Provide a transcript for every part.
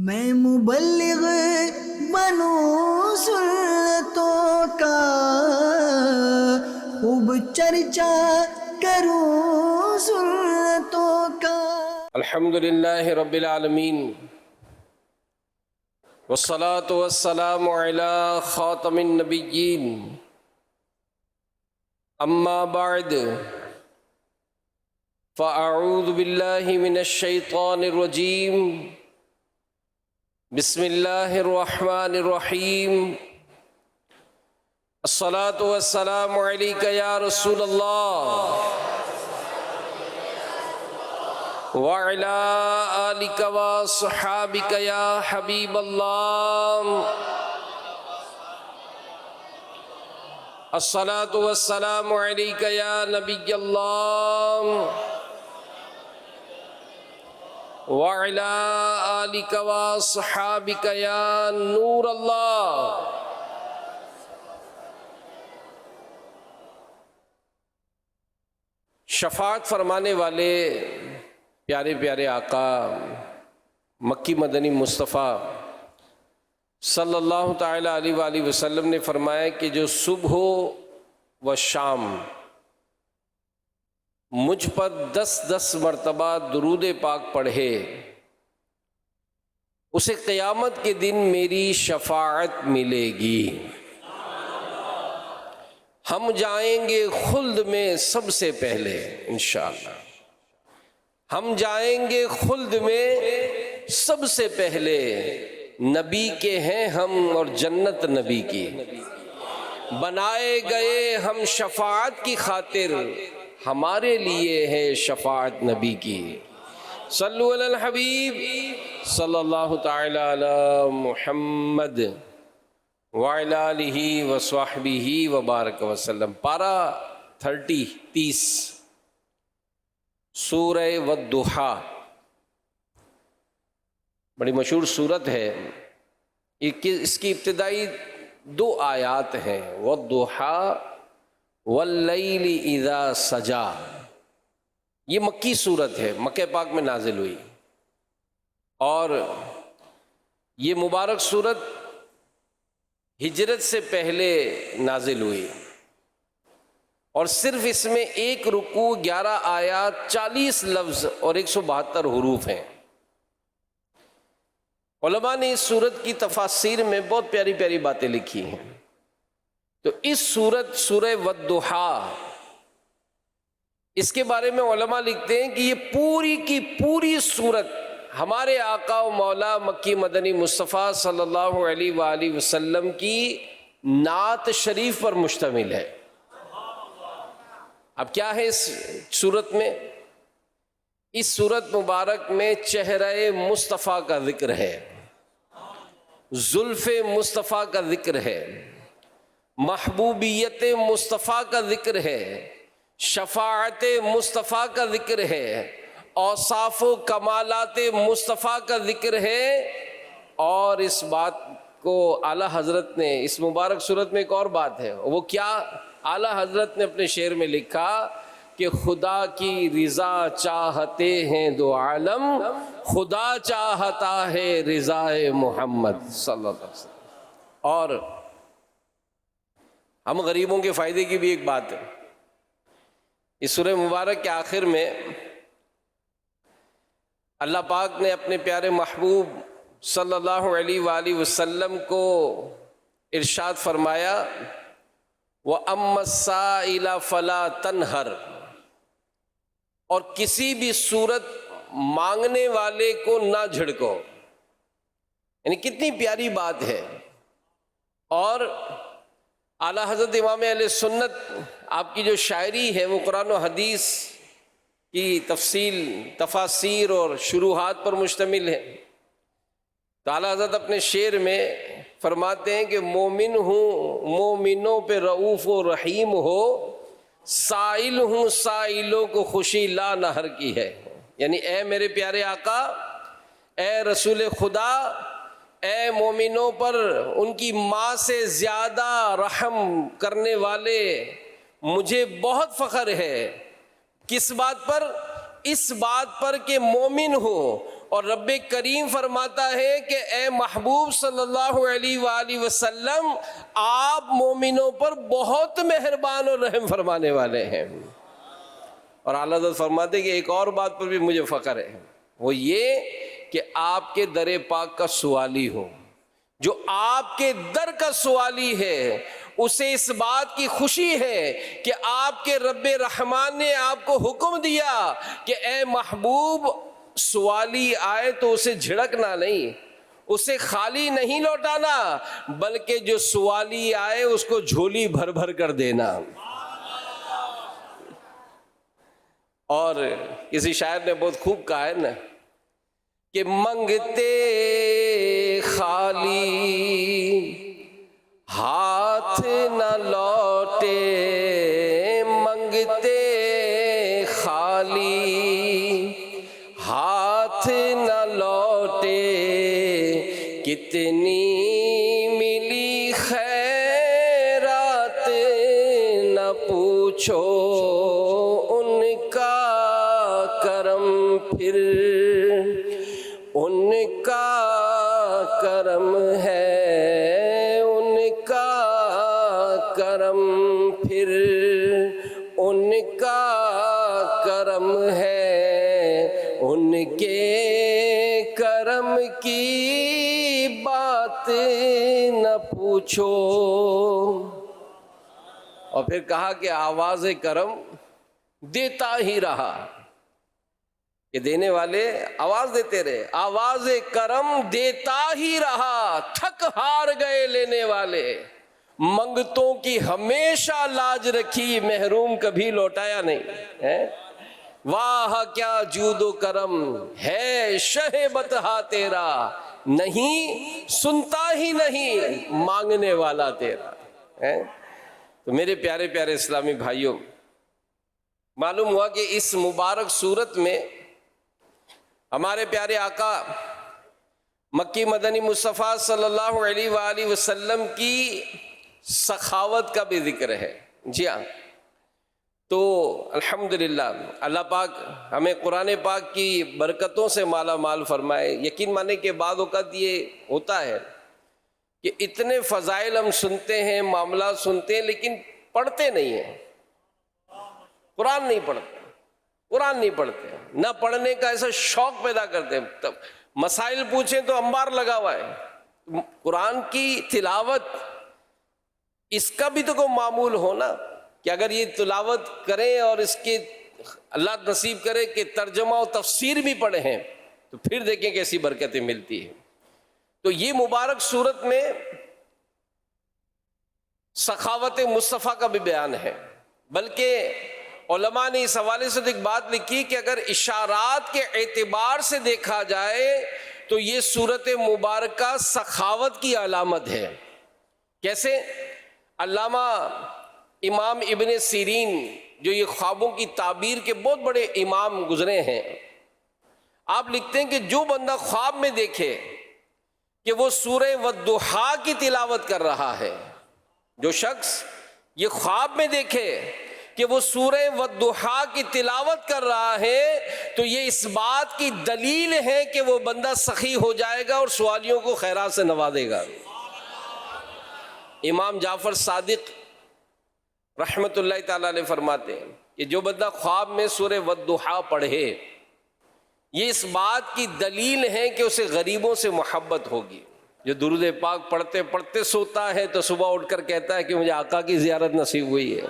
میں مبلغ بنوں سنتوں کا، خوب چرچا کروں سنتوں کا۔ الحمدللہ رب العالمین، والصلاة والسلام علی خاتم النبیین، اما بعد فاعوذ باللہ من الشیطان الرجیم، بسم اللہ الرحمن الرحیم۔ الصلاة والسلام علیک یا رسول اللہ وعلی آلک وصحابک یا حبیب اللہ۔ الصلاة والسلام علیک یا نبی اللہ وعلی آلک وصحابک یا نور اللہ۔ شفاعت فرمانے والے پیارے پیارے آقا مکی مدنی مصطفیٰ صلی اللہ تعالی علیہ وآلہ وسلم نے فرمایا کہ جو صبح و شام مجھ پر 10 مرتبہ درود پاک پڑھے، اسے قیامت کے دن میری شفاعت ملے گی۔ ہم جائیں گے خلد میں سب سے پہلے انشاءاللہ، ہم جائیں گے خلد میں سب سے پہلے، نبی کے ہیں ہم اور جنت نبی کی، بنائے گئے ہم شفاعت کی خاطر، ہمارے لیے ہے شفاعت نبی کی۔ صلو علی الحبیب صلی اللہ تعالی علی محمد وعلی آلہ وصحبہ وبارک وسلم۔ پارہ 30 سورہ والضحیٰ، بڑی مشہور سورت ہے۔ اس کی ابتدائی 2 آیات ہیں، والضحیٰ واللیل اذا سجا۔ یہ مکی سورت ہے، مکہ پاک میں نازل ہوئی، اور یہ مبارک سورت ہجرت سے پہلے نازل ہوئی، اور صرف اس میں 1 رکوع 11 آیات 40 لفظ اور 172 حروف ہیں۔ علماء نے اس سورت کی تفاسیر میں بہت پیاری پیاری باتیں لکھی ہیں۔ تو اس سورہ والضحیٰ، اس کے بارے میں علماء لکھتے ہیں کہ یہ پوری کی پوری سورت ہمارے آقا و مولا مکی مدنی مصطفیٰ صلی اللہ علیہ وآلہ وسلم کی نعت شریف پر مشتمل ہے۔ اب کیا ہے اس سورت میں؟ اس سورت مبارک میں چہرہ مصطفیٰ کا ذکر ہے، زلف مصطفیٰ کا ذکر ہے، محبوبیت مصطفیٰ کا ذکر ہے، شفاعت مصطفیٰ کا ذکر ہے، اوصاف و کمالات مصطفیٰ کا ذکر ہے۔ اور اس بات کو اعلیٰ حضرت نے اس مبارک سورت میں ایک اور بات ہے، وہ کیا؟ اعلیٰ حضرت نے اپنے شعر میں لکھا کہ خدا کی رضا چاہتے ہیں 2 عالم، خدا چاہتا ہے رضا محمد صلی اللہ علیہ وسلم۔ اور ہم غریبوں کے فائدے کی بھی ایک بات ہے، اس سورہ مبارک کے آخر میں اللہ پاک نے اپنے پیارے محبوب صلی اللہ علیہ وآلہ وسلم کو ارشاد فرمایا، وَأَمَّا السَّائِلَ فَلَا تَنْهَرْ، اور کسی بھی صورت مانگنے والے کو نہ جھڑکو۔ یعنی کتنی پیاری بات ہے۔ اور اعلیٰ حضرت امام اہل سنت، آپ کی جو شاعری ہے وہ قرآن و حدیث کی تفاسیر اور شروحات پر مشتمل ہے۔ تو اعلیٰ حضرت اپنے شعر میں فرماتے ہیں کہ مومن ہوں مومنوں پہ رؤوف و رحیم ہو، سائل ہوں سائلوں کو خوشی لا نہر کی ہے۔ یعنی اے میرے پیارے آقا، اے رسول خدا، اے مومنوں پر ان کی ماں سے زیادہ رحم کرنے والے، مجھے بہت فخر ہے۔ کس بات پر؟ اس بات پر کہ مومن ہو اور رب کریم فرماتا ہے کہ اے محبوب صلی اللہ علیہ وآلہ وسلم آپ مومنوں پر بہت مہربان اور رحم فرمانے والے ہیں۔ اور اعلیٰ حضرت فرماتے ہیں کہ ایک اور بات پر بھی مجھے فخر ہے، وہ یہ کہ آپ کے در پاک کا سوالی ہو، جو آپ کے در کا سوالی ہے اسے اس بات کی خوشی ہے کہ آپ کے رب رحمان نے آپ کو حکم دیا کہ اے محبوب سوالی آئے تو اسے جھڑکنا نہیں، اسے خالی نہیں لوٹانا، بلکہ جو سوالی آئے اس کو جھولی بھر بھر کر دینا۔ اور کسی شاعر نے بہت خوب کہا ہے نا کہ منگتے خالی ہاتھ نہ لوٹے، منگتے خالی ہاتھ نہ لوٹے، کتنی ملی خیرات نہ پوچھو ان کا کرم، پھر ان کا کرم ہے، ان کا کرم، پھر ان کا کرم ہے، ان کے کرم کی بات نہ پوچھو۔ اور پھر کہا کہ آواز کرم دیتا ہی رہا، کہ دینے والے آواز دیتے رہے، آواز کرم دیتا ہی رہا، تھک ہار گئے لینے والے، منگتوں کی ہمیشہ لاج رکھی، محروم کبھی لوٹایا نہیں ہے۔ واہ کیا جود و کرم ہے شہ بطحا تیرا، نہیں سنتا ہی نہیں مانگنے والا تیرا ہے۔ تو میرے پیارے پیارے اسلامی بھائیوں، معلوم ہوا کہ اس مبارک صورت میں ہمارے پیارے آقا مکی مدنی مصطفیٰ صلی اللہ علیہ وآلہ وسلم کی سخاوت کا بھی ذکر ہے۔ جی ہاں، تو الحمدللہ اللہ پاک ہمیں قرآن پاک کی برکتوں سے مالا مال فرمائے۔ یقین مانے کہ بعض اوقات یہ ہوتا ہے کہ اتنے فضائل ہم سنتے ہیں، معاملات سنتے ہیں، لیکن پڑھتے نہیں ہیں، قرآن نہیں پڑھتے، قرآن نہیں پڑھتے، نہ پڑھنے کا ایسا شوق پیدا کرتے ہیں۔ تب مسائل پوچھیں تو انبار لگا ہوا ہے، قرآن کی تلاوت اس کا بھی تو کوئی معمول ہو نا، کہ اگر یہ تلاوت کریں اور اس کے اللہ نصیب کرے کہ ترجمہ و تفسیر بھی پڑھیں تو پھر دیکھیں کیسی برکتیں ملتی ہیں۔ تو یہ مبارک صورت میں سخاوت مصطفیٰ کا بھی بیان ہے، بلکہ علماء نے اس حوالے سے ایک بات لکھی کہ اگر اشارات کے اعتبار سے دیکھا جائے تو یہ صورت مبارکہ سخاوت کی علامت ہے۔ کیسے؟ علامہ امام ابن سیرین جو یہ خوابوں کی تعبیر کے بہت بڑے امام گزرے ہیں، آپ لکھتے ہیں کہ جو بندہ خواب میں دیکھے کہ وہ سورہ والضحیٰ کی تلاوت کر رہا ہے، جو شخص یہ خواب میں دیکھے کہ وہ سورہ والضحیٰ کی تلاوت کر رہا ہے تو یہ اس بات کی دلیل ہے کہ وہ بندہ سخی ہو جائے گا اور سوالیوں کو خیرات سے نوازے گا۔ امام جعفر صادق رحمت اللہ تعالیٰ علیہ فرماتے ہیں کہ جو بندہ خواب میں سورہ والضحیٰ پڑھے یہ اس بات کی دلیل ہے کہ اسے غریبوں سے محبت ہوگی۔ جو درود پاک پڑھتے پڑھتے سوتا ہے تو صبح اٹھ کر کہتا ہے کہ مجھے آقا کی زیارت نصیب ہوئی ہے۔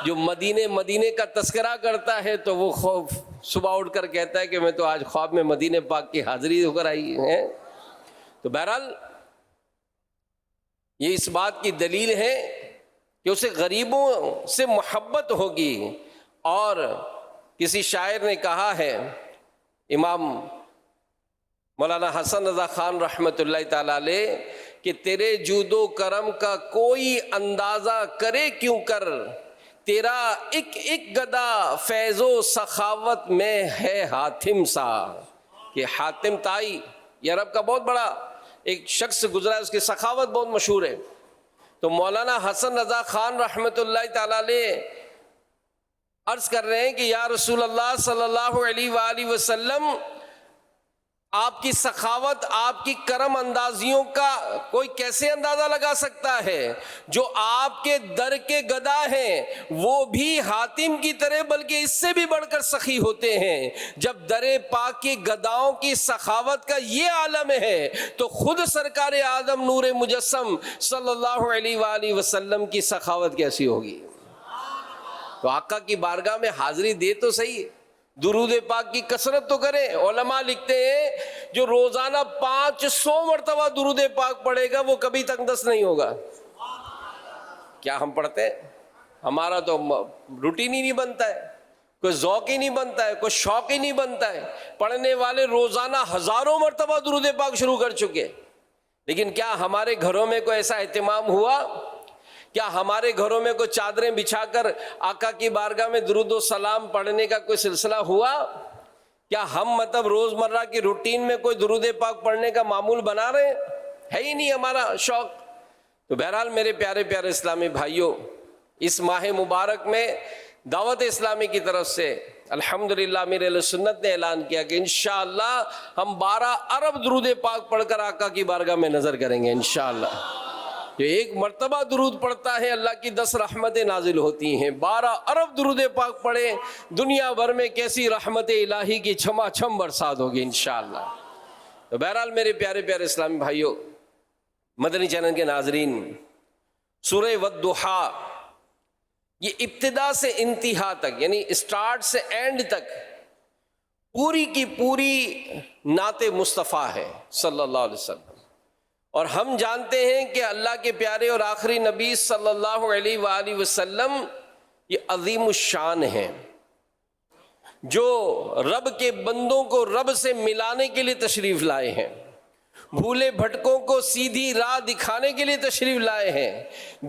جو مدینے کا تذکرہ کرتا ہے تو وہ صبح اٹھ کر کہتا ہے کہ میں تو آج خواب میں مدینے پاک کی حاضری ہو کر آئی ہے۔ تو بہرحال یہ اس بات کی دلیل ہے کہ اسے غریبوں سے محبت ہوگی۔ اور کسی شاعر نے کہا ہے، امام مولانا حسن رضا خان رحمۃ اللہ تعالیٰ علیہ، کہ تیرے جود و کرم کا کوئی اندازہ کرے کیوں کر، تیرا ایک ایک گدا فیض و سخاوت میں ہے حاتم سا۔ کہ حاتم تائی یہ عرب کا بہت بڑا ایک شخص گزرا ہے، اس کی سخاوت بہت مشہور ہے۔ تو مولانا حسن رضا خان رحمۃ اللہ تعالیٰ علیہ عرض کر رہے ہیں کہ یا رسول اللہ صلی اللہ علیہ وآلہ وسلم، آپ کی سخاوت، آپ کی کرم اندازیوں کا کوئی کیسے اندازہ لگا سکتا ہے؟ جو آپ کے در کے گدا ہیں وہ بھی حاتم کی طرح بلکہ اس سے بھی بڑھ کر سخی ہوتے ہیں۔ جب در پاک کے گداؤں کی سخاوت کا یہ عالم ہے تو خود سرکار آدم نور مجسم صلی اللہ علیہ وآلہ وسلم کی سخاوت کیسی ہوگی؟ تو آقا کی بارگاہ میں حاضری دے تو صحیح، درود پاک کی کثرت تو کریں۔ علماء لکھتے ہیں جو روزانہ 500 مرتبہ درود پاک پڑھے گا وہ کبھی تنگدست نہیں ہوگا۔ کیا ہم پڑھتے ہیں؟ ہمارا تو روٹین ہی نہیں بنتا ہے، کوئی ذوق ہی نہیں بنتا ہے، کوئی شوق ہی نہیں بنتا ہے۔ پڑھنے والے روزانہ ہزاروں مرتبہ درود پاک شروع کر چکے، لیکن کیا ہمارے گھروں میں کوئی ایسا اہتمام ہوا؟ کیا ہمارے گھروں میں کوئی چادریں بچھا کر آقا کی بارگاہ میں درود و سلام پڑھنے کا کوئی سلسلہ ہوا؟ کیا ہم مطلب روزمرہ کی روٹین میں کوئی درود پاک پڑھنے کا معمول بنا رہے ہیں؟ ہے ہی نہیں ہمارا شوق۔ تو بہرحال میرے پیارے پیارے اسلامی بھائیوں، اس ماہ مبارک میں دعوت اسلامی کی طرف سے الحمدللہ امیر اہل سنت نے اعلان کیا کہ انشاءاللہ ہم 12 ارب درود پاک پڑھ کر آقا کی بارگاہ میں نظر کریں گے انشاءاللہ۔ جو ایک مرتبہ درود پڑھتا ہے اللہ کی 10 رحمتیں نازل ہوتی ہیں، 12 ارب درود پاک پڑھیں دنیا بھر میں کیسی رحمت الہی کی چھما چھم برسات ہوگی انشاءاللہ۔ تو بہرحال میرے پیارے پیارے اسلامی بھائیوں، مدنی چینل کے ناظرین، سورہ والضحیٰ یہ ابتدا سے انتہا تک یعنی اسٹارٹ سے اینڈ تک پوری کی پوری نعت مصطفیٰ ہے صلی اللہ علیہ وسلم۔ اور ہم جانتے ہیں کہ اللہ کے پیارے اور آخری نبی صلی اللہ علیہ وآلہ وسلم یہ عظیم الشان ہیں، جو رب کے بندوں کو رب سے ملانے کے لیے تشریف لائے ہیں، بھولے بھٹکوں کو سیدھی راہ دکھانے کے لیے تشریف لائے ہیں،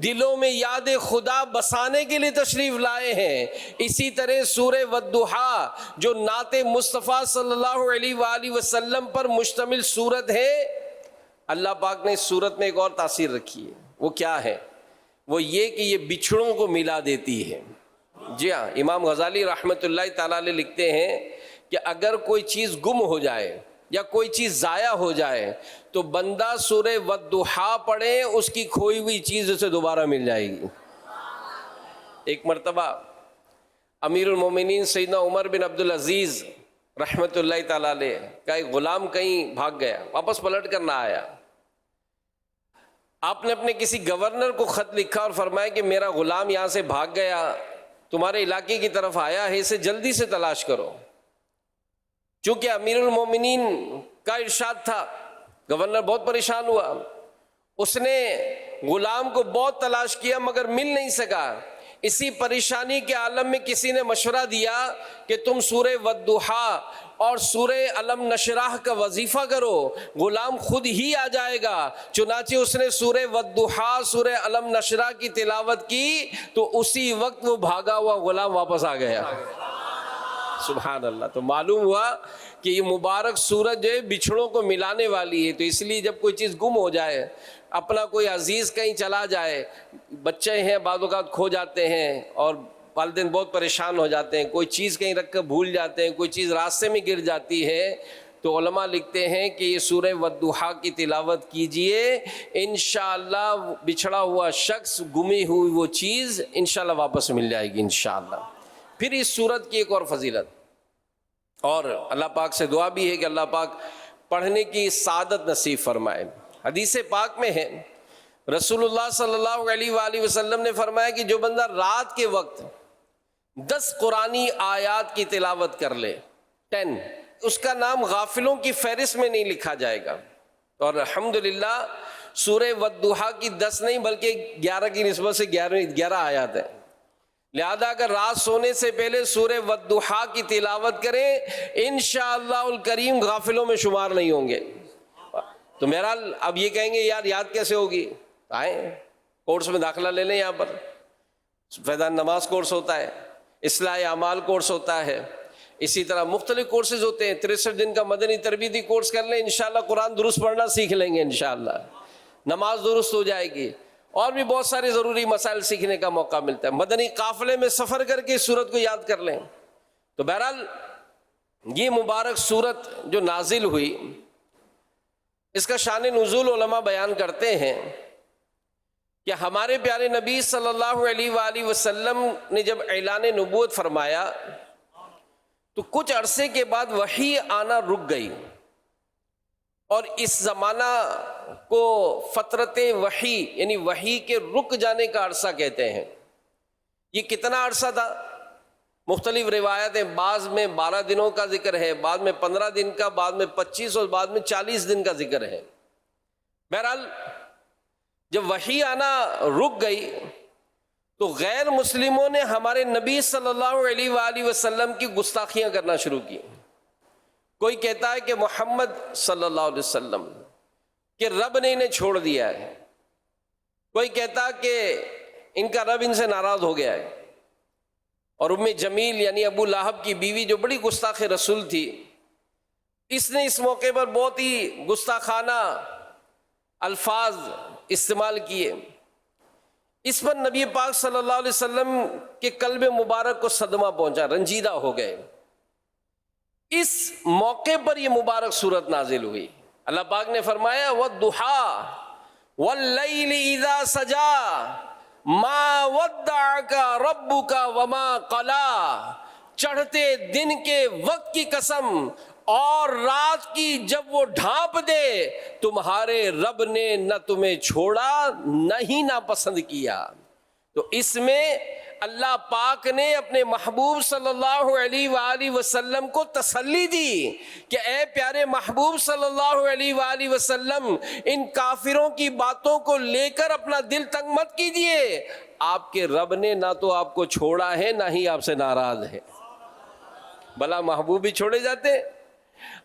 دلوں میں یاد خدا بسانے کے لیے تشریف لائے ہیں۔ اسی طرح سورہ والضحیٰ جو نعت مصطفیٰ صلی اللہ علیہ وآلہ وسلم پر مشتمل سورت ہے، اللہ پاک نے اس صورت میں ایک اور تاثیر رکھی ہے۔ وہ کیا ہے؟ وہ یہ کہ یہ بچھڑوں کو ملا دیتی ہے۔ جی ہاں، امام غزالی رحمۃ اللہ تعالیٰ علیہ لکھتے ہیں کہ اگر کوئی چیز گم ہو جائے یا کوئی چیز ضائع ہو جائے تو بندہ سورہ والضحیٰ پڑھے، اس کی کھوئی ہوئی چیز اسے دوبارہ مل جائے گی۔ ایک مرتبہ امیر المومنین سیدنا عمر بن عبدالعزیز رحمۃ اللہ تعالیٰ علیہ کا ایک غلام کہیں بھاگ گیا، واپس پلٹ کر نہ آیا۔ آپ نے اپنے کسی گورنر کو خط لکھا اور فرمایا کہ میرا غلام یہاں سے بھاگ گیا، تمہارے علاقے کی طرف آیا ہے، اسے جلدی سے تلاش کرو۔ چونکہ امیر المومنین کا ارشاد تھا، گورنر بہت پریشان ہوا، اس نے غلام کو بہت تلاش کیا مگر مل نہیں سکا۔ اسی پریشانی کے عالم میں کسی نے مشورہ دیا کہ تم سورہ والضحیٰ اور سورہ علم نشرح کا وظیفہ کرو، غلام خود ہی آ جائے گا۔ چنانچہ اس نے سورہ والضحیٰ سورہ علم نشرح کی تلاوت کی تو اسی وقت وہ بھاگا ہوا غلام واپس آ گیا۔ سبحان اللہ۔ تو معلوم ہوا کہ یہ مبارک سورت جو ہے بچھڑوں کو ملانے والی ہے۔ تو اس لیے جب کوئی چیز گم ہو جائے، اپنا کوئی عزیز کہیں چلا جائے، بچے ہیں بعض اوقات کھو جاتے ہیں اور والدین بہت پریشان ہو جاتے ہیں، کوئی چیز کہیں رکھ کر بھول جاتے ہیں، کوئی چیز راستے میں گر جاتی ہے، تو علماء لکھتے ہیں کہ یہ سورہ والضحیٰ کی تلاوت کیجئے، انشاءاللہ بچھڑا ہوا شخص، گمی ہوئی وہ چیز انشاءاللہ واپس مل جائے گی انشاءاللہ۔ پھر اس سورت کی ایک اور فضیلت، اور اللہ پاک سے دعا بھی ہے کہ اللہ پاک پڑھنے کی سعادت نصیب فرمائے۔ حدیث پاک میں ہے، رسول اللہ صلی اللہ علیہ وآلہ وسلم نے فرمایا کہ جو بندہ رات کے وقت 10 قرآنی آیات کی تلاوت کر لے، 10، اس کا نام غافلوں کی فہرست میں نہیں لکھا جائے گا۔ اور الحمدللہ سورہ والضحیٰ کی 10 نہیں بلکہ 11 کی نسبت سے 11 آیات ہیں، لہذا اگر رات سونے سے پہلے سورہ والضحیٰ کی تلاوت کریں انشاءاللہ الکریم غافلوں میں شمار نہیں ہوں گے۔ تو بہرحال اب یہ کہیں گے یار یاد کیسے ہوگی، آئیں کورس میں داخلہ لے لیں، یہاں پر فیضان نماز کورس ہوتا ہے، اصلاح اعمال کورس ہوتا ہے، اسی طرح مختلف کورسز ہوتے ہیں، 63 دن کا مدنی تربیتی کورس کر لیں، انشاءاللہ قرآن درست پڑھنا سیکھ لیں گے، انشاءاللہ نماز درست ہو جائے گی، اور بھی بہت سارے ضروری مسائل سیکھنے کا موقع ملتا ہے۔ مدنی قافلے میں سفر کر کے اس سورت کو یاد کر لیں۔ تو بہرحال یہ مبارک صورت جو نازل ہوئی، اس کا شان نزول علماء بیان کرتے ہیں کہ ہمارے پیارے نبی صلی اللہ علیہ وآلہ وسلم نے جب اعلان نبوت فرمایا تو کچھ عرصے کے بعد وحی آنا رک گئی، اور اس زمانہ کو فترت وحی یعنی وحی کے رک جانے کا عرصہ کہتے ہیں۔ یہ کتنا عرصہ تھا؟ مختلف روایتیں، بعض میں 12 دنوں کا ذکر ہے، بعض میں 15 دن کا، بعض میں 25 اور بعض میں 40 دن کا ذکر ہے۔ بہرحال جب وحی آنا رک گئی تو غیر مسلموں نے ہمارے نبی صلی اللہ علیہ وآلہ وسلم کی گستاخیاں کرنا شروع کی۔ کوئی کہتا ہے کہ محمد صلی اللہ علیہ وسلم کہ رب نے انہیں چھوڑ دیا ہے، کوئی کہتا کہ ان کا رب ان سے ناراض ہو گیا ہے۔ اور ام جمیل یعنی ابو لہب کی بیوی جو بڑی گستاخ رسول تھی، اس نے اس موقع پر بہت ہی گستاخانہ الفاظ استعمال کیے۔ اس پر نبی پاک صلی اللہ علیہ وسلم کے قلب مبارک کو صدمہ پہنچا، رنجیدہ ہو گئے۔ اس موقع پر یہ مبارک صورت نازل ہوئی۔ اللہ پاک نے فرمایا وَالضُّحَىٰ وَاللَّيْلِ إِذَا سَجَىٰ مَا وَدَّعَكَ رَبُّكَ وَمَا قَلَىٰ، چڑھتے دن کے وقت کی قسم اور رات کی جب وہ ڈھانپ دے، تمہارے رب نے نہ تمہیں چھوڑا نہ ہی ناپسند کیا۔ تو اس میں اللہ پاک نے اپنے محبوب صلی اللہ علیہ وآلہ وسلم کو تسلی دی کہ اے پیارے محبوب صلی اللہ علیہ وآلہ وسلم، ان کافروں کی باتوں کو لے کر اپنا دل تنگ مت کیجئے، آپ کے رب نے نہ تو آپ کو چھوڑا ہے نہ ہی آپ سے ناراض ہے۔ بھلا محبوب بھی چھوڑے جاتے؟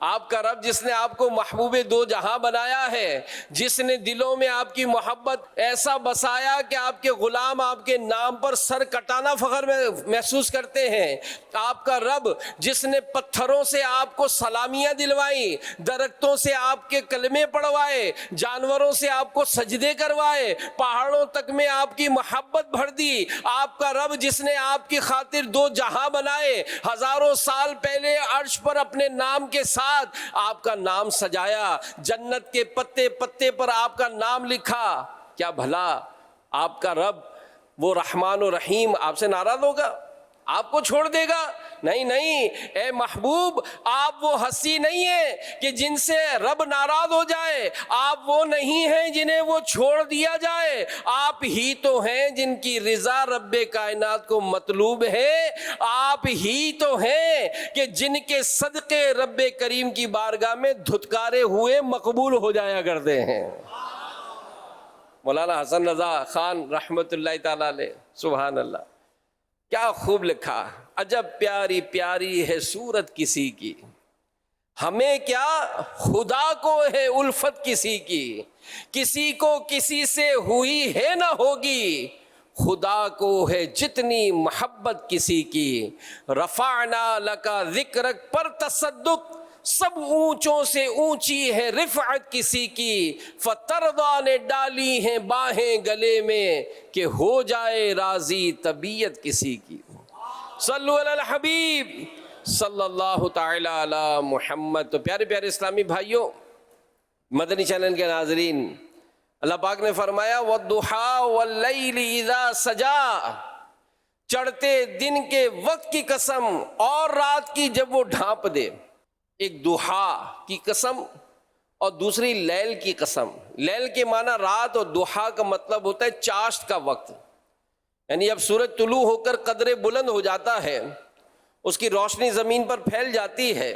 آپ کا رب جس نے آپ کو محبوب دو جہاں بنایا ہے، جس نے دلوں میں آپ کی محبت ایسا بسایا کہ آپ کے غلام آپ کے نام پر سر کٹانا فخر میں محسوس کرتے ہیں، آپ کا رب جس نے پتھروں سے آپ کو سلامیاں دلوائیں، درختوں سے آپ کے کلمے پڑھوائے، جانوروں سے آپ کو سجدے کروائے، پہاڑوں تک میں آپ کی محبت بھر دی، آپ کا رب جس نے آپ کی خاطر دو جہاں بنائے، ہزاروں سال پہلے عرش پر اپنے نام کے ساتھ آپ کا نام سجایا، جنت کے پتے پتے پر آپ کا نام لکھا، کیا بھلا آپ کا رب وہ رحمان و رحیم آپ سے ناراض ہوگا؟ آپ کو چھوڑ دے گا؟ نہیں نہیں، اے محبوب، آپ وہ ہستی نہیں ہے کہ جن سے رب ناراض ہو جائے، آپ وہ نہیں ہیں جنہیں وہ چھوڑ دیا جائے، آپ ہی تو ہیں جن کی رضا رب کائنات کو مطلوب ہے، آپ ہی تو ہیں کہ جن کے صدقے رب کریم کی بارگاہ میں دھتکارے ہوئے مقبول ہو جایا کرتے ہیں۔ مولانا حسن رضا خان رحمت اللہ تعالی علیہ، سبحان اللہ، کیا خوب لکھا، عجب پیاری پیاری ہے صورت کسی کی، ہمیں کیا خدا کو ہے الفت کسی کی، کسی کو کسی سے ہوئی ہے نہ ہوگی، خدا کو ہے جتنی محبت کسی کی، رفعنا لکا ذکرک پر تصدق، سب اونچوں سے اونچی ہے رفعت کسی کی، فترضا نے ڈالی ہیں باہیں گلے میں کہ ہو جائے راضی طبیعت کسی کی۔ صلو علی الحبیب صلی اللہ تعالی علی محمد۔ تو پیارے پیارے اسلامی بھائیوں، مدنی چینل کے ناظرین، اللہ پاک نے فرمایا وَالضُّحَىٰ وَاللَّيْلِ إِذَا سَجَىٰ، چڑھتے دن کے وقت کی قسم اور رات کی جب وہ ڈھانپ دے۔ ایک ضحیٰ کی قسم اور دوسری لیل کی قسم۔ لیل کے معنی رات اور ضحیٰ کا مطلب ہوتا ہے چاشت کا وقت، یعنی اب سورج طلوع ہو کر قدرے بلند ہو جاتا ہے، اس کی روشنی زمین پر پھیل جاتی ہے،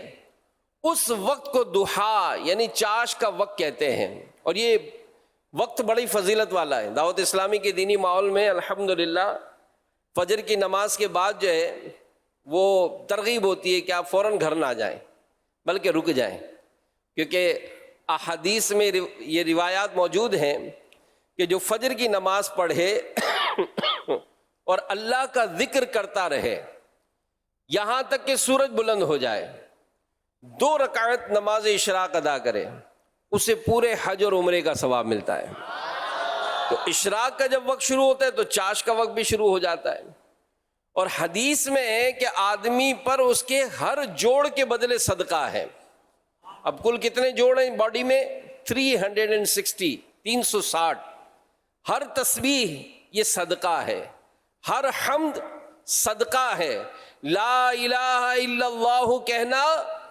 اس وقت کو ضحیٰ یعنی چاشت کا وقت کہتے ہیں۔ اور یہ وقت بڑی فضیلت والا ہے۔ دعوت اسلامی کے دینی ماحول میں الحمدللہ فجر کی نماز کے بعد جو ہے وہ ترغیب ہوتی ہے کہ آپ فوراً گھر نہ جائیں بلکہ رک جائیں، کیونکہ احادیث میں یہ روایات موجود ہیں کہ جو فجر کی نماز پڑھے اور اللہ کا ذکر کرتا رہے یہاں تک کہ سورج بلند ہو جائے، 2 رکعت نماز اشراق ادا کرے، اسے پورے حج اور عمرے کا ثواب ملتا ہے۔ تو اشراق کا جب وقت شروع ہوتا ہے تو چاش کا وقت بھی شروع ہو جاتا ہے، اور حدیث میں ہے کہ آدمی پر اس کے ہر جوڑ کے بدلے صدقہ ہے. اب کل کتنے جوڑ ہیں باڈی میں؟ 360. ہر تسبیح یہ صدقہ ہے، ہر حمد صدقہ ہے، لا الہ الا اللہ کہنا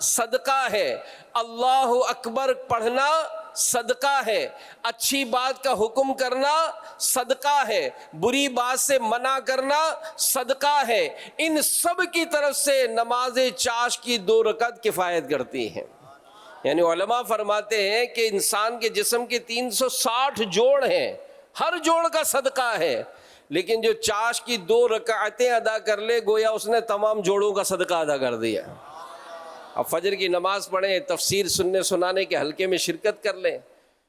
صدقہ ہے، اللہ اکبر پڑھنا صدقہ ہے، اچھی بات کا حکم کرنا صدقہ ہے، بری بات سے منع کرنا صدقہ ہے. ان سب کی طرف سے نماز چاش کی 2 رکعت کفایت کرتی ہیں. یعنی علماء فرماتے ہیں کہ انسان کے جسم کے 360 جوڑ ہیں، ہر جوڑ کا صدقہ ہے، لیکن جو چاش کی 2 رکعتیں ادا کر لے گویا اس نے تمام جوڑوں کا صدقہ ادا کر دیا. اب فجر کی نماز پڑھیں، تفسیر سننے سنانے کے حلقے میں شرکت کر لیں،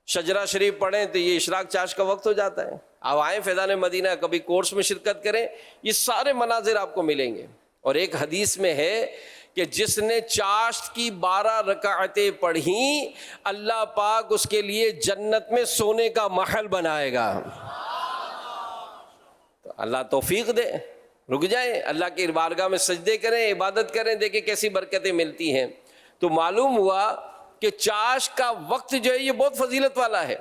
شجرہ شریف پڑھیں تو یہ اشراق چاش کا وقت ہو جاتا ہے. اب آئیں فیضان مدینہ، کبھی کورس میں شرکت کریں، یہ سارے مناظر آپ کو ملیں گے. اور ایک حدیث میں ہے کہ جس نے چاشت کی 12 رکعتیں پڑھیں اللہ پاک اس کے لیے جنت میں سونے کا محل بنائے گا. تو اللہ توفیق دے، رک جائیں، اللہ کی بارگاہ میں سجدے کریں، عبادت کریں، دیکھیں کیسی برکتیں ملتی ہیں. تو معلوم ہوا کہ چاش کا وقت جو ہے یہ بہت فضیلت والا ہے،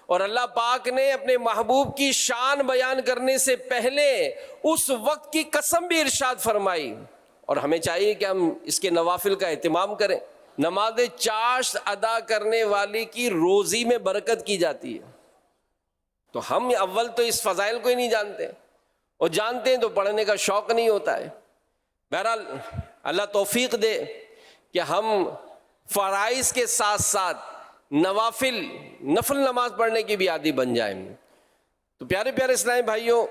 اور اللہ پاک نے اپنے محبوب کی شان بیان کرنے سے پہلے اس وقت کی قسم بھی ارشاد فرمائی. اور ہمیں چاہیے کہ ہم اس کے نوافل کا اہتمام کریں. نماز چاشت ادا کرنے والی کی روزی میں برکت کی جاتی ہے. تو ہم اول تو اس فضائل کو ہی نہیں جانتے، اور جانتے ہیں تو پڑھنے کا شوق نہیں ہوتا ہے. بہرحال اللہ توفیق دے کہ ہم فرائض کے ساتھ ساتھ نفل نماز پڑھنے کی بھی عادی بن جائیں. تو پیارے پیارے اسلامی بھائیوں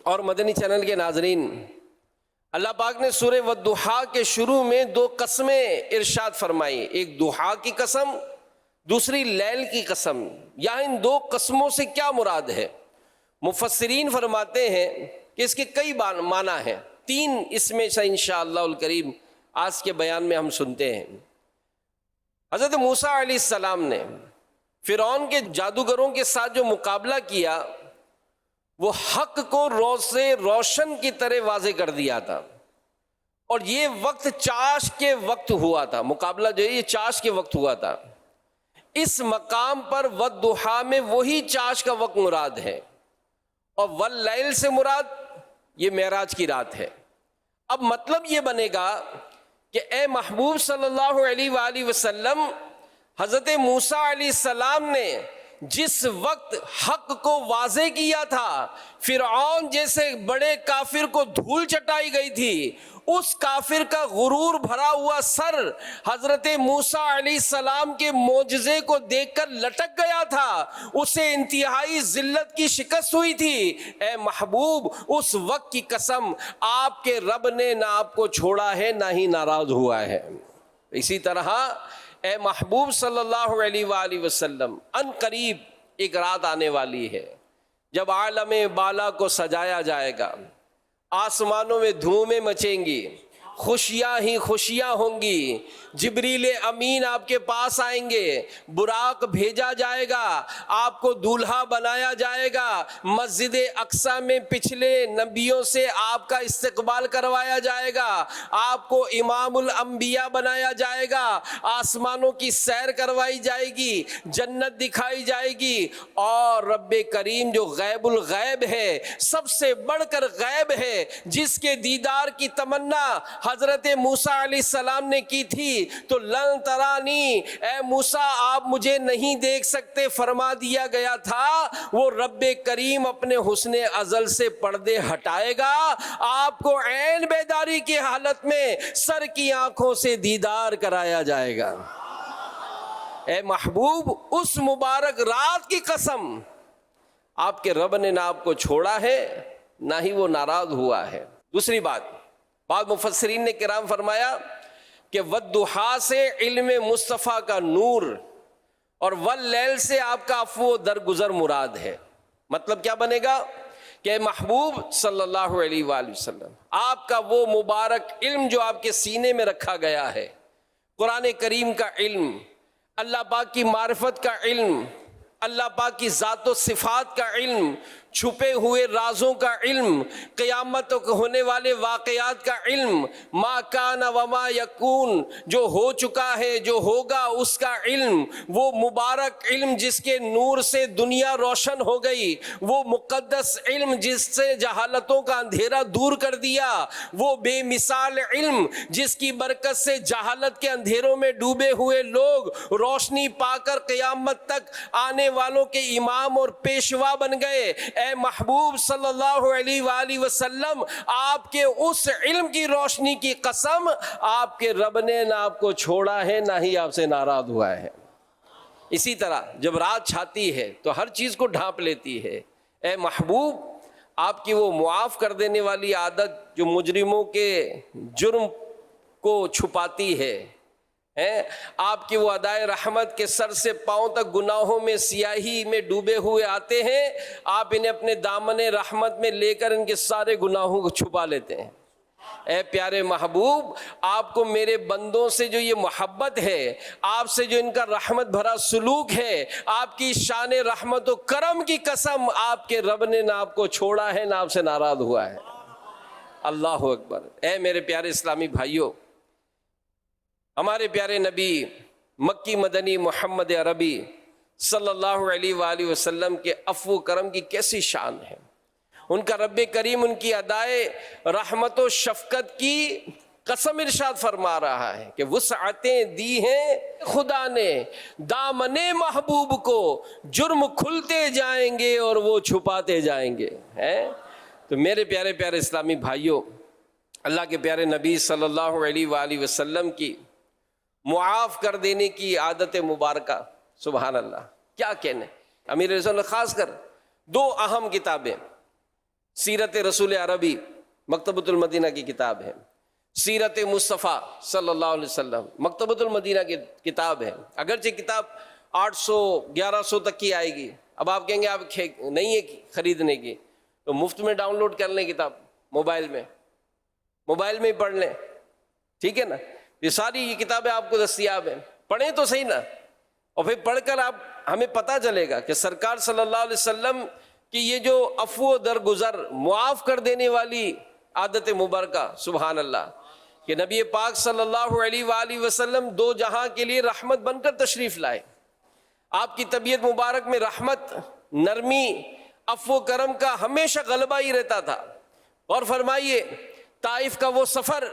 اور مدنی چینل کے ناظرین، اللہ پاک نے سورہ والضحیٰ کے شروع میں 2 قسمیں ارشاد فرمائی، ایک ضحیٰ کی قسم، دوسری لیل کی قسم. یہاں ان 2 قسموں سے کیا مراد ہے؟ مفسرین فرماتے ہیں کہ اس کے کئی معنی ہیں. 3 اس میں سے انشاءاللہ الکریم آج کے بیان میں ہم سنتے ہیں. حضرت موسیٰ علیہ السلام نے فرعون کے جادوگروں کے ساتھ جو مقابلہ کیا وہ حق کو روشن کی طرح واضح کر دیا تھا، اور یہ وقت چاش کے وقت ہوا تھا. مقابلہ جو ہے یہ چاش کے وقت ہوا تھا. اس مقام پر والضحیٰ میں وہی چاش کا وقت مراد ہے، اور واللیل سے مراد یہ معراج کی رات ہے. اب مطلب یہ بنے گا کہ اے محبوب صلی اللہ علیہ وآلہ وسلم، حضرت موسیٰ علیہ السلام نے جس وقت حق کو واضح کیا تھا، فرعون جیسے بڑے کافر کو دھول چٹائی گئی تھی، اس کافر کا غرور بھرا ہوا سر حضرت موسیٰ علیہ السلام کے معجزے کو دیکھ کر لٹک گیا تھا، اسے انتہائی ذلت کی شکست ہوئی تھی. اے محبوب، اس وقت کی قسم، آپ کے رب نے نہ آپ کو چھوڑا ہے نہ ہی ناراض ہوا ہے. اسی طرح اے محبوب صلی اللہ علیہ وآلہ وسلم، ان قریب ایک رات آنے والی ہے جب عالم بالا کو سجایا جائے گا، آسمانوں میں دھومیں مچیں گی، خوشیاں ہی خوشیاں ہوں گی. جبریل امین آپ کے پاس آئیں گے، براق بھیجا جائے گا، آپ کو دولہا بنایا جائے گا، مسجد اقصی میں پچھلے نبیوں سے آپ کا استقبال کروایا جائے گا، آپ کو امام الانبیاء بنایا جائے گا، آسمانوں کی سیر کروائی جائے گی، جنت دکھائی جائے گی، اور رب کریم جو غیب الغیب ہے، سب سے بڑھ کر غیب ہے، جس کے دیدار کی تمنا حضرت موسیٰ علیہ السلام نے کی تھی، تو لن ترانی، اے موسیٰ آپ مجھے نہیں دیکھ سکتے فرما دیا گیا تھا، وہ رب کریم اپنے حسن ازل سے پردے ہٹائے گا، آپ کو عین بیداری کی حالت میں سر کی آنکھوں سے دیدار کرایا جائے گا. اے محبوب، اس مبارک رات کی قسم، آپ کے رب نے نہ آپ کو چھوڑا ہے نہ ہی وہ ناراض ہوا ہے. دوسری بات، بعض مفسرین نے کرام فرمایا کہ والضحیٰ سے علم مصطفیٰ کا نور، اور واللیل سے آپ کا عفو و درگزر مراد ہے. مطلب کیا بنے گا کہ اے محبوب صلی اللہ علیہ وآلہ وسلم، آپ کا وہ مبارک علم جو آپ کے سینے میں رکھا گیا ہے، قرآن کریم کا علم، اللہ پاک کی معرفت کا علم، اللہ پاک کی ذات و صفات کا علم، چھپے ہوئے رازوں کا علم، قیامت کو ہونے والے واقعات کا علم، ما کان وما یکون، جو ہو چکا ہے جو ہوگا اس کا علم، وہ مبارک علم جس کے نور سے دنیا روشن ہو گئی، وہ مقدس علم جس سے جہالتوں کا اندھیرا دور کر دیا، وہ بے مثال علم جس کی برکت سے جہالت کے اندھیروں میں ڈوبے ہوئے لوگ روشنی پا کر قیامت تک آنے والوں کے امام اور پیشوا بن گئے۔ اے محبوب صلی اللہ علیہ وآلہ وسلم، آپ کے اس علم کی روشنی کی قسم، آپ کے رب نے نہ آپ کو چھوڑا ہے نہ ہی آپ سے ناراض ہوا ہے۔ اسی طرح جب رات چھاتی ہے تو ہر چیز کو ڈھانپ لیتی ہے۔ اے محبوب، آپ کی وہ معاف کر دینے والی عادت جو مجرموں کے جرم کو چھپاتی ہے، آپ کی وہ ادائے رحمت کے سر سے پاؤں تک گناہوں میں سیاہی میں ڈوبے ہوئے آتے ہیں، آپ انہیں اپنے دامن رحمت میں لے کر ان کے سارے گناہوں کو چھپا لیتے ہیں۔ اے پیارے محبوب، آپ کو میرے بندوں سے جو یہ محبت ہے، آپ سے جو ان کا رحمت بھرا سلوک ہے، آپ کی شان رحمت و کرم کی قسم، آپ کے رب نے نہ آپ کو چھوڑا ہے نہ آپ سے ناراض ہوا ہے۔ اللہ اکبر۔ اے میرے پیارے اسلامی بھائیوں، ہمارے پیارے نبی مکی مدنی محمد عربی صلی اللہ علیہ وآلہ وسلم کے عفو و کرم کی کیسی شان ہے۔ ان کا رب کریم ان کی ادائے رحمت و شفقت کی قسم ارشاد فرما رہا ہے کہ وسعتیں دی ہیں خدا نے دامن محبوب کو، جرم کھلتے جائیں گے اور وہ چھپاتے جائیں گے۔ تو میرے پیارے پیارے اسلامی بھائیوں، اللہ کے پیارے نبی صلی اللہ علیہ وآلہ وسلم کی معاف کر دینے کی عادت مبارکہ، سبحان اللہ، کیا کہنے۔ امیر رسول نے خاص کر دو اہم کتابیں، سیرت رسول عربی مکتبۃ المدینہ کی کتاب ہے، سیرت مصطفیٰ صلی اللہ علیہ وسلم مکتبۃ المدینہ کی کتاب ہے۔ اگرچہ کتاب 800 1100 تک کی آئے گی، اب آپ کہیں گے آپ نہیں ہے خریدنے کی تو مفت میں ڈاؤن لوڈ کر لیں کتاب، موبائل میں ہی پڑھ لیں، ٹھیک ہے نا۔ یہ ساری یہ کتابیں آپ کو دستیاب ہیں، پڑھیں تو صحیح نا، اور پھر پڑھ کر آپ ہمیں پتہ چلے گا کہ سرکار صلی اللہ علیہ وسلم کی یہ جو عفو و درگزر، معاف کر دینے والی عادت مبارکہ، سبحان اللہ، کہ نبی پاک صلی اللہ علیہ وآلہ وسلم دو جہاں کے لیے رحمت بن کر تشریف لائے۔ آپ کی طبیعت مبارک میں رحمت، نرمی، عفو و کرم کا ہمیشہ غلبہ ہی رہتا تھا۔ اور فرمائیے، طائف کا وہ سفر،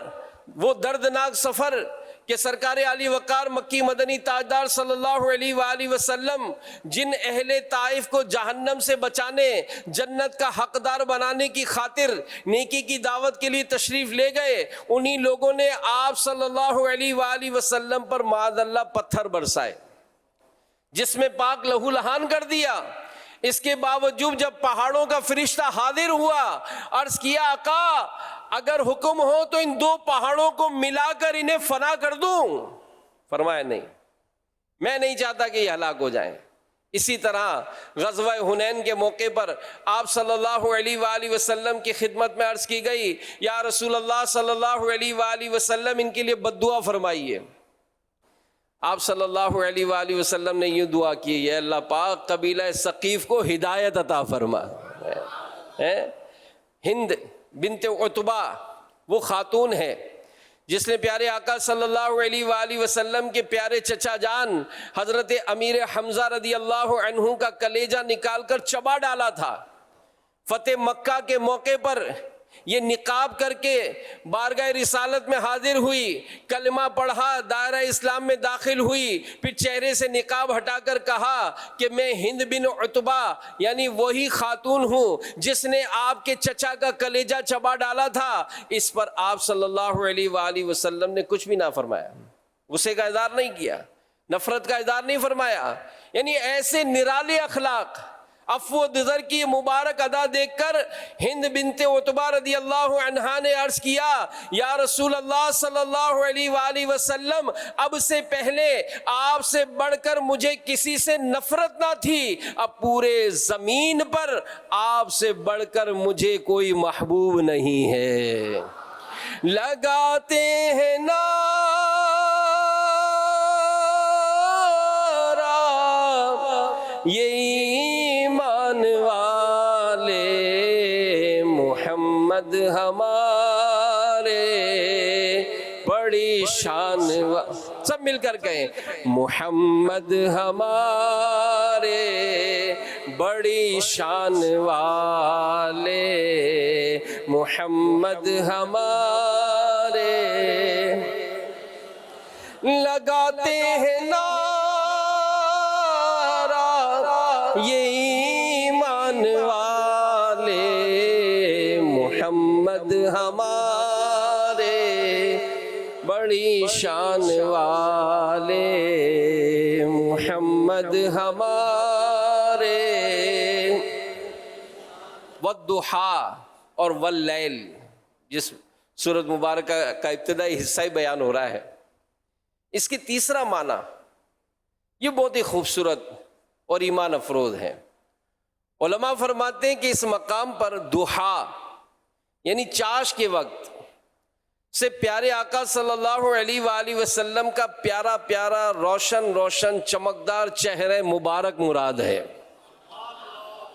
وہ دردناک سفر کہ سرکار علی وقار مکی مدنی تاجدار صلی اللہ علیہ وآلہ وسلم جن اہل طائف کو جہنم سے بچانے، جنت کا حقدار بنانے کی خاطر نیکی کی دعوت کے لیے تشریف لے گئے، انہی لوگوں نے آپ صلی اللہ علیہ وآلہ وسلم پر معاذ اللہ پتھر برسائے، جس میں پاک لہو لہان کر دیا۔ اس کے باوجود جب پہاڑوں کا فرشتہ حاضر ہوا، عرض کیا آقا اگر حکم ہو تو ان دو پہاڑوں کو ملا کر انہیں فنا کر دوں؟ فرمایا نہیں، میں نہیں چاہتا کہ یہ ہلاک ہو جائیں۔ اسی طرح غزوہ حنین کے موقع پر آپ صلی اللہ علیہ وآلہ وسلم کی خدمت میں عرض کی گئی، یا رسول اللہ صلی اللہ علیہ وآلہ وسلم ان کے لیے بد دعا فرمائیے۔ آپ صلی اللہ علیہ وآلہ وسلم نے یہ دعا کی، اے اللہ پاک قبیلہ ثقیف کو ہدایت عطا فرما۔ ہند بنت عتبہ وہ خاتون ہے جس نے پیارے آقا صلی اللہ علیہ وآلہ وسلم کے پیارے چچا جان حضرت امیر حمزہ رضی اللہ عنہ کا کلیجہ نکال کر چبا ڈالا تھا۔ فتح مکہ کے موقع پر یہ نقاب کر کے بارگاہ رسالت میں حاضر ہوئی، کلمہ پڑھا، دائرہ اسلام میں داخل ہوئی، پھر چہرے سے نقاب ہٹا کر کہا کہ میں ہند بن عتبہ یعنی وہی خاتون ہوں جس نے آپ کے چچا کا کلیجہ چبا ڈالا تھا۔ اس پر آپ صلی اللہ علیہ وآلہ وسلم نے کچھ بھی نہ فرمایا، غصے کا اظہار نہیں کیا، نفرت کا اظہار نہیں فرمایا۔ یعنی ایسے نرالے اخلاق، عفو و درگزر کی مبارک ادا دیکھ کر ہند بنت عتبہ رضی اللہ عنہا نے عرض کیا، یا رسول اللہ صلی اللہ علیہ وآلہ وسلم اب سے پہلے آپ سے بڑھ کر مجھے کسی سے نفرت نہ تھی، اب پورے زمین پر آپ سے بڑھ کر مجھے کوئی محبوب نہیں ہے۔ لگاتے ہیں نعرہ یہ ایمان والے محمد ہمارے بڑی شان سب مل کر کہیں محمد ہمارے بڑی شان والے محمد ہمارے لگاتے ہیں نعرہ یہ ایمان والے محمد ہمارے بڑی شان والے محمد ہمارے والضحیٰ اور واللیل جس سورۃ مبارکہ کا ابتدائی حصہ ہی بیان ہو رہا ہے، اس کی تیسرا معنی یہ بہت ہی خوبصورت اور ایمان افروز ہے۔ علماء فرماتے ہیں کہ اس مقام پر ضحیٰ یعنی چاش کے وقت سے پیارے آقا صلی اللہ علیہ وآلہ وسلم کا پیارا پیارا روشن روشن چمکدار چہرہ مبارک مراد ہے،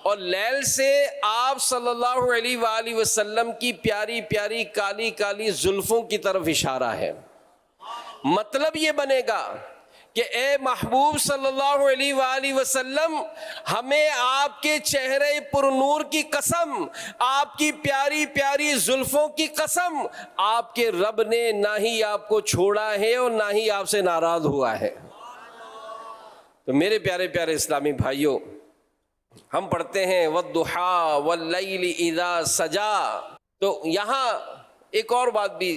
اور لیل سے آپ صلی اللہ علیہ وآلہ وسلم کی پیاری پیاری کالی کالی زلفوں کی طرف اشارہ ہے۔ مطلب یہ بنے گا کہ اے محبوب صلی اللہ علیہ وآلہ وسلم، ہمیں آپ کے چہرے پر نور کی قسم، آپ کی پیاری پیاری زلفوں کی قسم، آپ کے رب نے نہ ہی آپ کو چھوڑا ہے اور نہ ہی آپ سے ناراض ہوا ہے۔ تو میرے پیارے پیارے اسلامی بھائیوں، ہم پڑھتے ہیں والضحیٰ واللیل اذا سجا، تو یہاں ایک اور بات بھی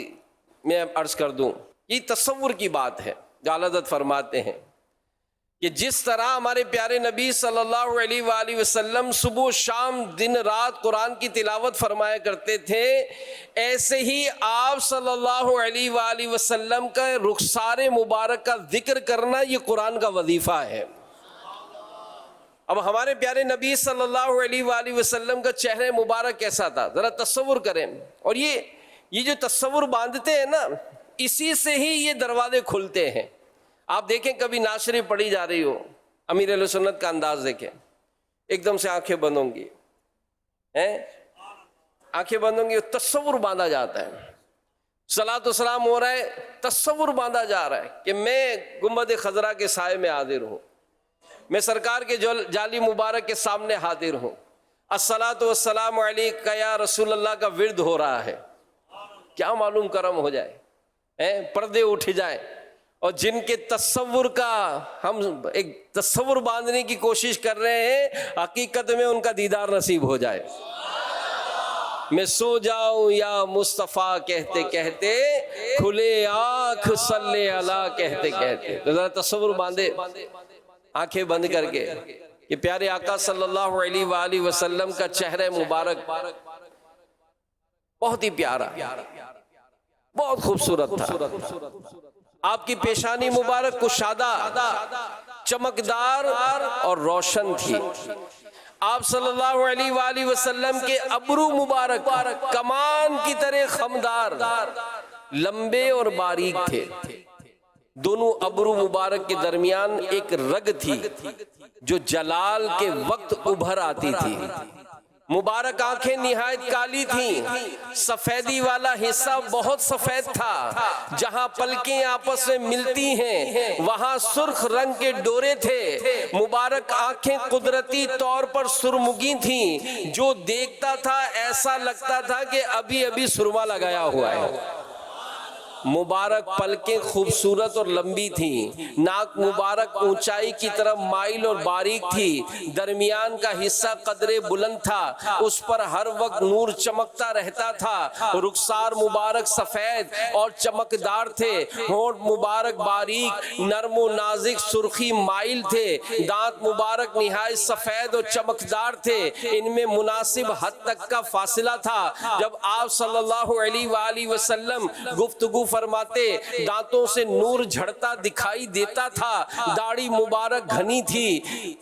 میں عرض کر دوں، یہ تصور کی بات ہے جو اعلیٰ حضرت فرماتے ہیں کہ جس طرح ہمارے پیارے نبی صلی اللہ علیہ وآلہ وسلم صبح و شام دن رات قرآن کی تلاوت فرمایا کرتے تھے، ایسے ہی آپ صلی اللہ علیہ وآلہ وسلم کا رخسار مبارک کا ذکر کرنا یہ قرآن کا وظیفہ ہے۔ اب ہمارے پیارے نبی صلی اللہ علیہ وآلہ وسلم کا چہرہ مبارک کیسا تھا ذرا تصور کریں، اور یہ جو تصور باندھتے ہیں نا، اسی سے ہی یہ دروازے کھلتے ہیں۔ آپ دیکھیں کبھی نعت شریف پڑھی جا رہی ہو، امیر اہل سنت کا انداز دیکھیں، ایک دم سے آنکھیں بند ہوں گی، آنکھیں بند ہوں گی، تصور باندھا جاتا ہے، صلاۃ و سلام ہو رہا ہے، تصور باندھا جا رہا ہے کہ میں گنبد خضرا کے سائے میں حاضر ہوں، میں سرکار کے جالی مبارک کے سامنے حاضر ہوں، الصلاۃ والسلام علیک یا رسول اللہ کا ورد ہو رہا ہے۔ کیا معلوم کرم ہو جائے، پردے اٹھ جائیں، اور جن کے تصور کا ہم ایک تصور باندھنے کی کوشش کر رہے ہیں، حقیقت میں ان کا دیدار نصیب ہو جائے۔ میں سو جاؤں یا مصطفیٰ کہتے کہتے، کھلے آنکھ صلی اللہ کہتے کہتے، تو ذرا تصور باندھے آنکھیں بند کر کے کہ پیارے آقا صلی اللہ علیہ وآلہ وسلم کا چہرہ مبارک بہت ہی پیارا، بہت خوبصورت تھا۔ آپ کی پیشانی مبارک کشادہ، چمکدار اور روشن تھی۔ آپ صلی اللہ علیہ وآلہ وسلم کے ابرو مبارک کمان کی طرح خمدار، لمبے اور باریک تھے۔ دونوں ابرو مبارک کے درمیان ایک رگ تھی جو جلال کے وقت ابھر آتی تھی۔ مبارک آنکھیں نہایت کالی تھیں، سفیدی والا حصہ بہت سفید تھا، جہاں پلکیں آپس میں ملتی ہیں وہاں سرخ رنگ کے ڈورے تھے۔ مبارک آنکھیں قدرتی طور پر سرمگی تھیں، جو دیکھتا تھا ایسا لگتا تھا کہ ابھی ابھی سرما لگایا ہوا ہے۔ مبارک پلکیں خوبصورت اور لمبی تھیں، ناک مبارک اونچائی کی طرف مائل اور باریک تھی، درمیان کا حصہ قدرے بلند تھا، اس پر ہر وقت نور چمکتا رہتا تھا۔ رخسار مبارک سفید اور چمکدار تھے، ہونٹ مبارک باریک نرم و نازک سرخی مائل تھے، دانت مبارک نہایت سفید اور چمکدار تھے، ان میں مناسب حد تک کا فاصلہ تھا۔ جب آپ صلی اللہ علیہ وآلہ وسلم گفتگو فرماتے دانتوں سے نور جھڑتا دکھائی دیتا تھا، داڑھی مبارک گھنی تھی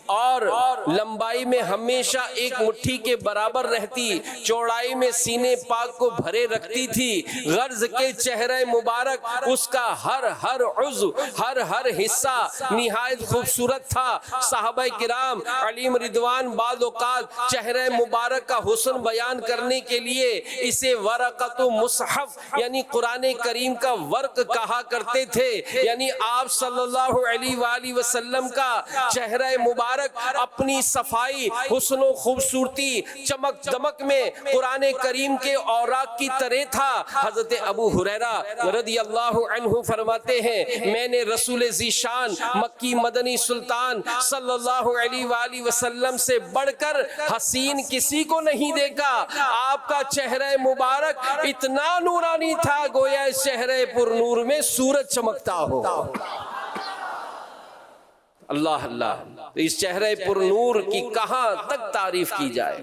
اور لمبائی میں ہمیشہ ایک مٹھی کے برابر رہتی، چوڑائی میں سینے پاک کو بھرے رکھتی تھی، غرض کے چہرہ مبارک اس کا ہر عضو ہر حصہ نہایت خوبصورت تھا۔ صحابہ کرام علیہم رضوان بعض اوقات چہرہ مبارک کا حسن بیان کرنے کے لیے اسے ورقۃ مصحف یعنی قرآن کریم کا ورق کہا کرتے تھے، یعنی آپ صلی اللہ علیہ وآلہ وسلم کا چہرہ مبارک اپنی صفائی، حسن و خوبصورتی، چمک دمک میں قرآن کریم کے اوراق کی طرح تھا۔ حضرت ابو ہریرہ رضی اللہ عنہ فرماتے ہیں میں نے رسول ذیشان مکی مدنی سلطان صلی اللہ علیہ وآلہ وسلم سے بڑھ کر حسین کسی کو نہیں دیکھا۔ آپ کا چہرہ مبارک اتنا نورانی تھا گویا اس چہرے پر نور میں سورج چمکتا ہو۔ اللہ اللہ، اس چہرے پر نور کی کہاں تک تعریف کی جائے۔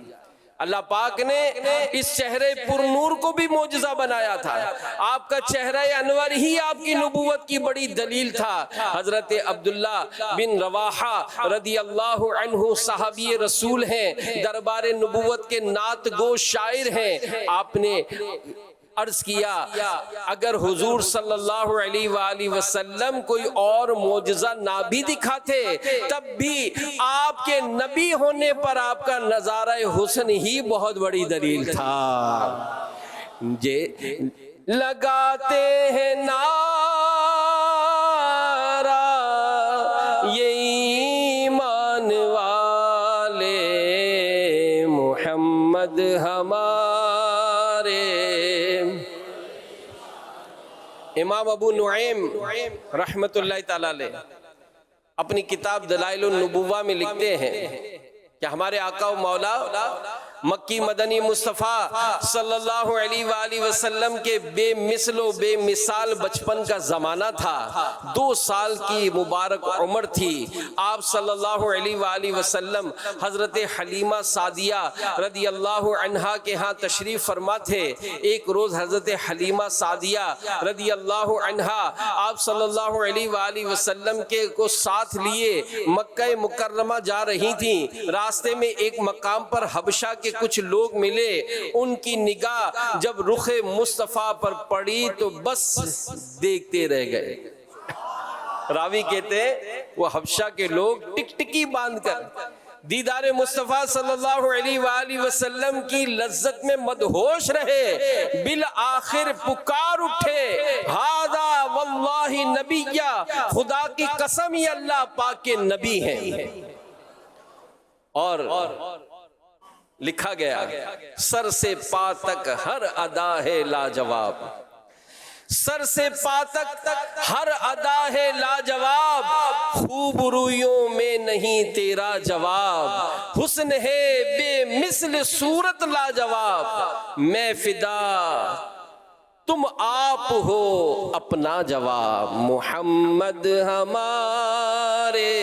اللہ پاک نے اس چہرے پر نور کو بھی معجزہ بنایا تھا۔ آپ کا چہرہ انور ہی آپ کی نبوت کی بڑی دلیل تھا۔ حضرت عبداللہ بن رواحہ رضی اللہ عنہ صحابی رسول ہیں، دربار نبوت کے نعت گو شاعر ہیں۔ آپ نے عرض کیا اگر حضور صلی اللہ علیہ وآلہ وسلم کوئی اور معجزہ نہ بھی دکھاتے تب بھی آپ کے نبی ہونے پر آپ کا نظارہ حسن ہی بہت بڑی دلیل تھا۔ لگاتے ہیں نعرہ یہ ایمان والے محمد ہمارے۔ امام ابو نعیم رحمت اللہ تعالیٰ علیہ اپنی کتاب دلائل النبوہ میں لکھتے ہیں کہ ہمارے آقا و مولا مکی مدنی مصطفیٰ صلی اللہ علیہ وآلہ وسلم کے بے مثل و بے مثال بچپن کا زمانہ تھا۔ 2 سال کی مبارک عمر تھی۔ آپ صلی اللہ علیہ وآلہ وسلم حضرت حلیمہ سعدیہ رضی اللہ عنہا کے ہاں تشریف فرما تھے۔ ایک روز حضرت حلیمہ سعدیہ رضی اللہ عنہا آپ صلی اللہ علیہ وآلہ وسلم کے کو ساتھ لیے مکہ مکرمہ جا رہی تھیں۔ راستے میں ایک مقام پر حبشہ کے کچھ لوگ ملے، ان کی نگاہ جب رخ مصطفیٰ پر پڑی تو بس دیکھتے رہ گئے۔ راوی کہتے ہیں وہ حبشہ کے لوگ ٹکٹکی باندھ کر دیدار مصطفیٰ صلی اللہ علیہ وآلہ وسلم کی لذت میں مدہوش رہے، بالآخر پکار اٹھے ہذا واللہ نبیہ، خدا کی قسم یہ اللہ پاک کے نبی ہیں۔ اور لکھا گیا سر سے پا تک ہر ادا ہے لاجواب، سر سے پا تک ہر ادا ہے لاجواب، خوب رویوں میں نہیں تیرا جواب، حسن ہے بے مثل صورت لاجواب، میں فدا تم آپ ہو اپنا جواب، محمد ہمارے۔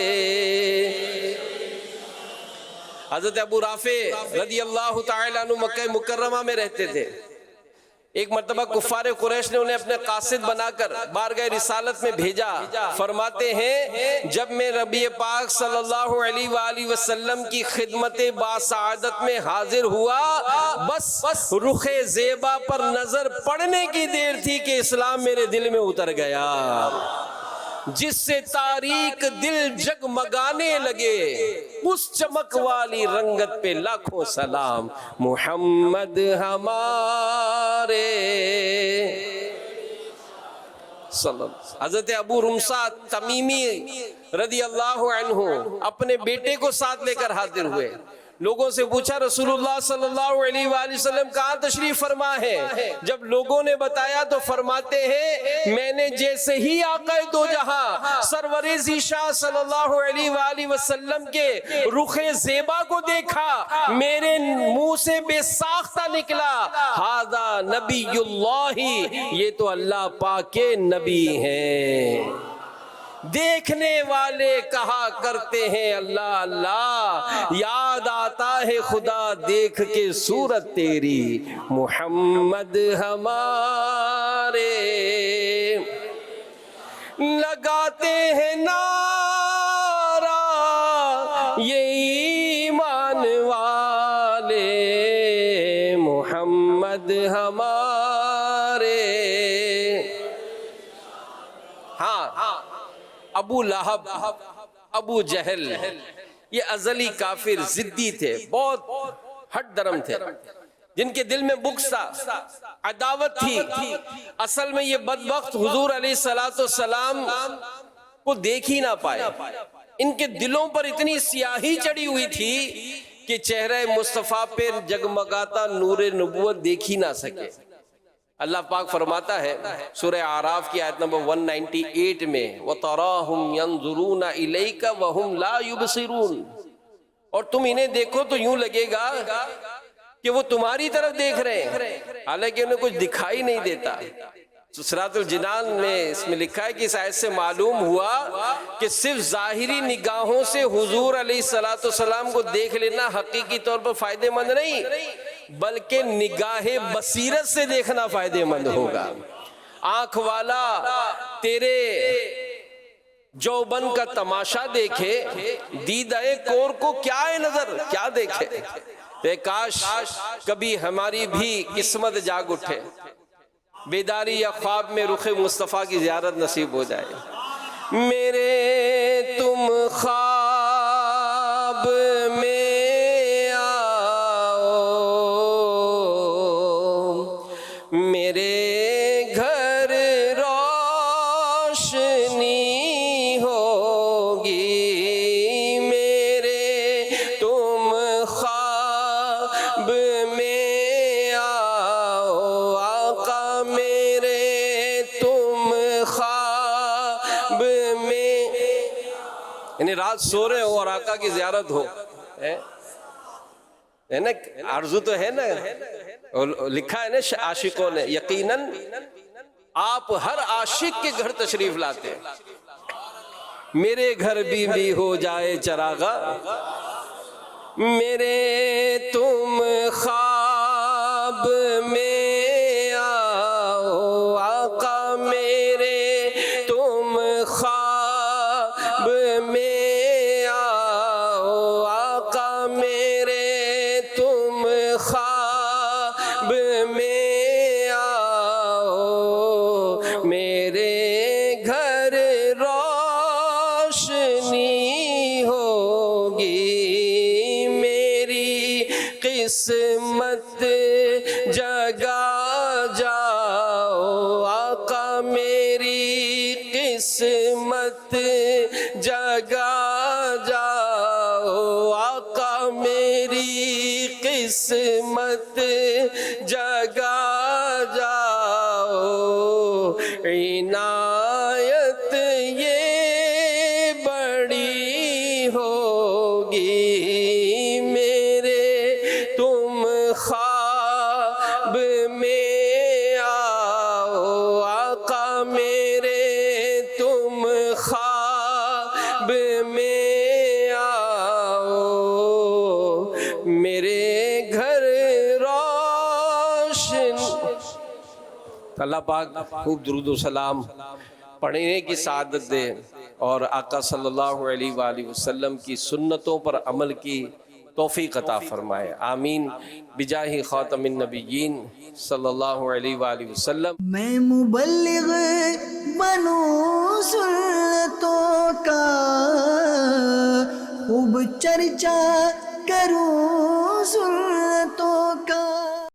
حضرت ابو رافع رضی اللہ تعالیٰ عنہ مکہ مکرمہ میں رہتے تھے۔ ایک مرتبہ کفار قریش نے انہیں اپنے قاصد بنا کر بارگاہ رسالت میں بھیجا۔ فرماتے ہیں جب میں ربی پاک صلی اللہ علیہ وآلہ وسلم کی خدمت باسعادت میں حاضر ہوا، بس رخ زیبا پر نظر پڑنے کی دیر تھی کہ اسلام میرے دل میں اتر گیا، جس سے تاریک دل جگمگانے لگے، اس چمک والی رنگت پہ لاکھوں سلام، محمد ہمارے۔ حضرت ابو رمسا تمیمی رضی اللہ عنہ اپنے بیٹے کو ساتھ لے کر حاضر ہوئے۔ لوگوں سے پوچھا رسول اللہ صلی اللہ علیہ وآلہ وسلم کہاں تشریف فرما ہے؟ جب لوگوں نے بتایا تو فرماتے ہیں میں نے جیسے ہی آقا دو جہاں سرور ذیشان صلی اللہ علیہ وآلہ وسلم کے رخ زیبا کو دیکھا، میرے منہ سے بے ساختہ نکلا ھذا نبی اللہ، یہ تو اللہ پاک کے نبی ہیں۔ دیکھنے والے کہا کرتے ہیں اللہ اللہ، یاد آتا ہے خدا دیکھ کے صورت تیری، محمد ہمارے۔ لگاتے ہیں نعرہ یہ ایمان والے محمد ہمارے. ہاں ابو لہب ابو جہل یہ ازلی کافر ضدی تھے، بہت ہٹ درم تھے، جن کے دل میں بغض تھا، عداوت تھی. اصل میں یہ بدبخت حضور علیہ السلام کو دیکھ ہی نہ پائے. ان کے دلوں پر اتنی سیاہی چڑھی ہوئی تھی کہ چہرہ مصطفیٰ پہ جگمگاتا نور نبوت دیکھ ہی نہ سکے. اللہ پاک فرماتا ہے سورہ اعراف کی آیت نمبر 198 میں وَتَرَاهُمْ يَنْظُرُونَ إِلَيْكَ وَهُمْ لَا يُبْصِرُونَ، اور تم انہیں دیکھو تو یوں لگے گا کہ وہ تمہاری طرف دیکھ رہے ہیں حالانکہ انہیں کچھ دکھائی نہیں دیتا. صراط الجنان میں اس میں لکھا ہے کہ اس آیت سے معلوم ہوا کہ صرف ظاہری نگاہوں سے حضور علیہ السلام کو دیکھ لینا حقیقی طور پر فائدہ مند نہیں، بلکہ نگاہ بصیرت سے دیکھنا فائدہ مند ہوگا. آنکھ والا تیرے جوبن کا تماشا دیکھے، دیدہ کور کو کیا ہے نظر، کیا دیکھے. کاش کبھی ہماری بھی قسمت جاگ اٹھے، بیداری یا خواب میں رخ مصطفیٰ کی زیارت نصیب ہو جائے. میرے تم خواب میں آؤ، میرے گھر روشنی ہوگی. میرے تم خواب میں آؤ، آقا میرے تم خواب میں، یعنی رات سو رہے ہو اور آقا کی زیارت ہو، ہے نا؟ آرزو تو ہے نا، لکھا ہے نا عاشقوں نے یقیناً آپ ہر عاشق کے گھر تشریف لاتے ہیں. میرے گھر بھی ہو جائے چراغا، میرے تم خواب میں آؤ، آقا میرے تم خواب میں آؤ، آقا میرے تم خواب میں آؤ. میرے گھر روشنی ہوگی، میری قسمت جگا جاؤ، آقا میری قسمت جگا جاؤ، آقا میری قسمت جگا جاؤ. عنایت یہ بڑی ہوگی، میرے تم خواب میں آؤ، آقا میرے تم خواب میں آؤ. میرے گھر روشن. اللہ پاک خوب درود و سلام پڑھنے کی سعادت دے اور آقا صلی اللہ علیہ وآلہ وسلم کی سنتوں پر عمل کی توفیق عطا فرمائے. آمین بجاہ خاتم النبیین صلی اللہ علیہ وآلہ وسلم. میں مبلغ بنوں سنتوں کا، خوب چرچا کروں